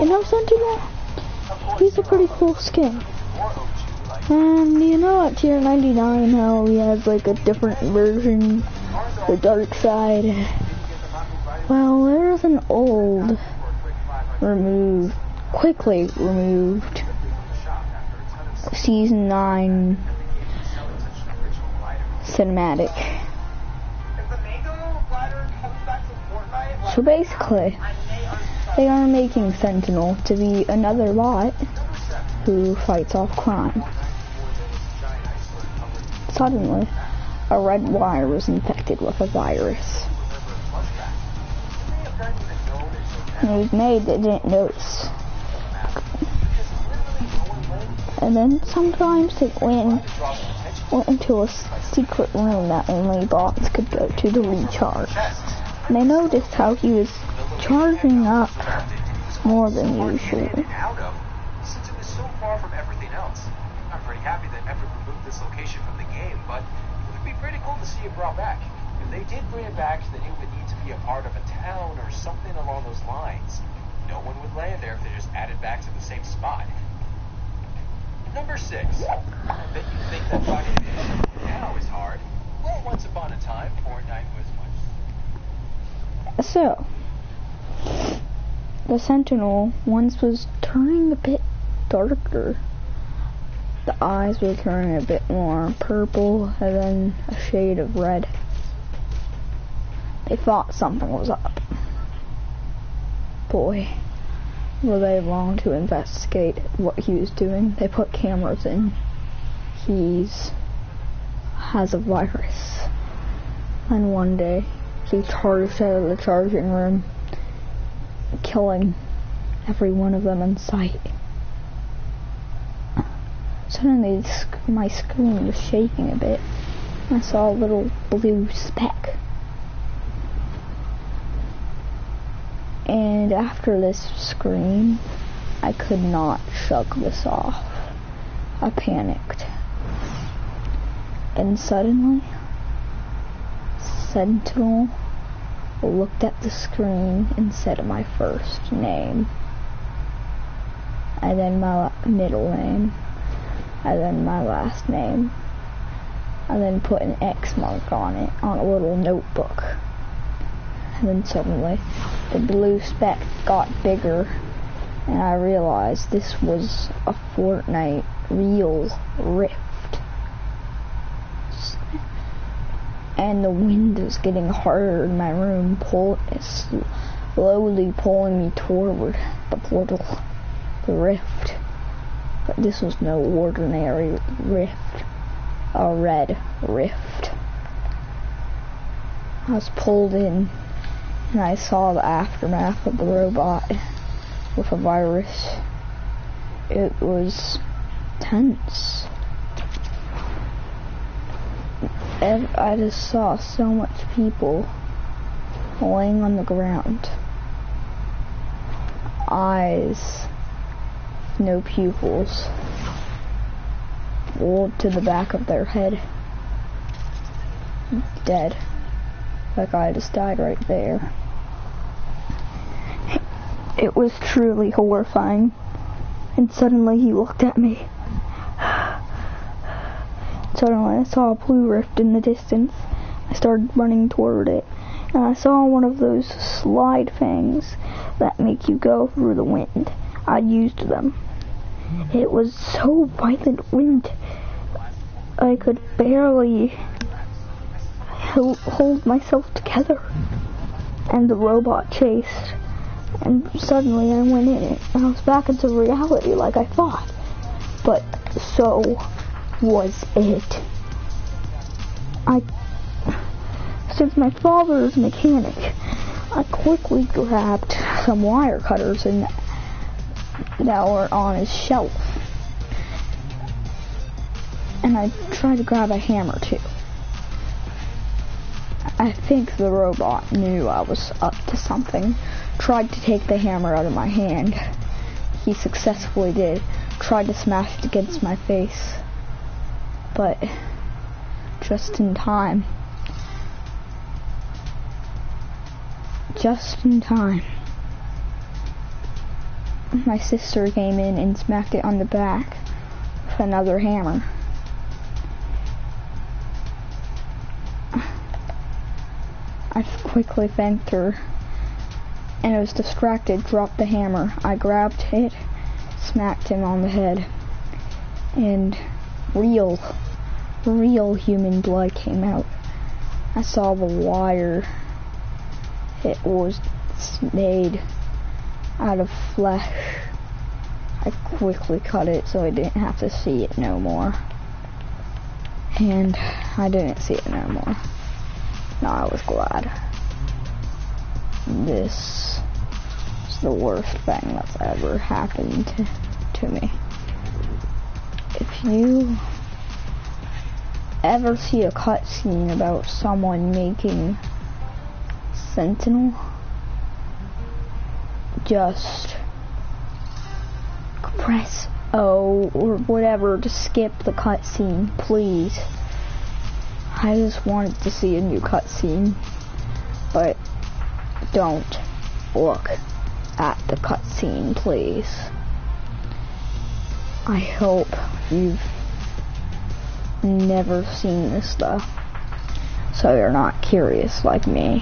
You know, Sentinel? He's a pretty cool skin. And you know at tier 99 how he has like a different version, the dark side? Well, there's an old, quickly removed, Season 9 cinematic. So basically, they are making Sentinel to be another bot who fights off crime. Suddenly, a red wire was infected with a virus. And it was made that didn't notice. And then sometimes it went into a secret room that only bots could go to recharge. And they noticed how he was charging up more than usual. Since it was so far from everything else, I'm pretty happy that Epic removed this location from the game, but it would be pretty cool to see it brought back. If they did bring it back, then it would need to be a part of a town or something along those lines. No one would land there if they just added back to the same spot. Number 6. I bet you think that finding it now is hard. Well, once upon a time, Forknife was much. So, the Sentinel once was turning a bit darker. The eyes were turning a bit more purple and then a shade of red. They thought something was up. Boy, were they wrong to investigate what he was doing. They put cameras in. He has a virus. And one day, he charged out of the charging room, killing every one of them in sight. Suddenly, my screen was shaking a bit. I saw a little blue speck. And after this scream, I could not shake this off. I panicked. And suddenly, Sentinel looked at the screen and said my first name, and then my middle name, and then my last name, and then put an X mark on it on a little notebook. And then suddenly the blue speck got bigger and I realized this was a Fortnite real rift. And the wind is getting harder in my room, slowly pulling me toward the portal, the rift. But this was no ordinary rift, a red rift. I was pulled in, and I saw the aftermath of the robot with a virus. It was tense. And I just saw so much people laying on the ground. Eyes, no pupils, rolled to the back of their head. Dead. That guy just died right there. It was truly horrifying. And suddenly he looked at me. Suddenly I saw a blue rift in the distance. I started running toward it. And I saw one of those slide things that make you go through the wind. I used them. It was so violent wind. I could barely hold myself together. And the robot chased. And suddenly I went in it. And I was back into reality like I thought. But so was it. Since my father is a mechanic, I quickly grabbed some wire cutters that were on his shelf. And I tried to grab a hammer too. I think the robot knew I was up to something. Tried to take the hammer out of my hand. He successfully did. Tried to smash it against my face. But just in time. Just in time. my sister came in and smacked it on the back with another hammer. I quickly thanked her, and I was distracted, dropped the hammer. I grabbed it, smacked him on the head, and real human blood came out. I saw the wire. It was made out of flesh. I quickly cut it so I didn't have to see it no more. And I didn't see it no more. No, I was glad. This is the worst thing that's ever happened to me. If you ever see a cutscene about someone making Sentinel, just press O or whatever to skip the cutscene, please. I just wanted to see a new cutscene, but don't look at the cutscene, please. I hope you've never seen this stuff, so you're not curious like me.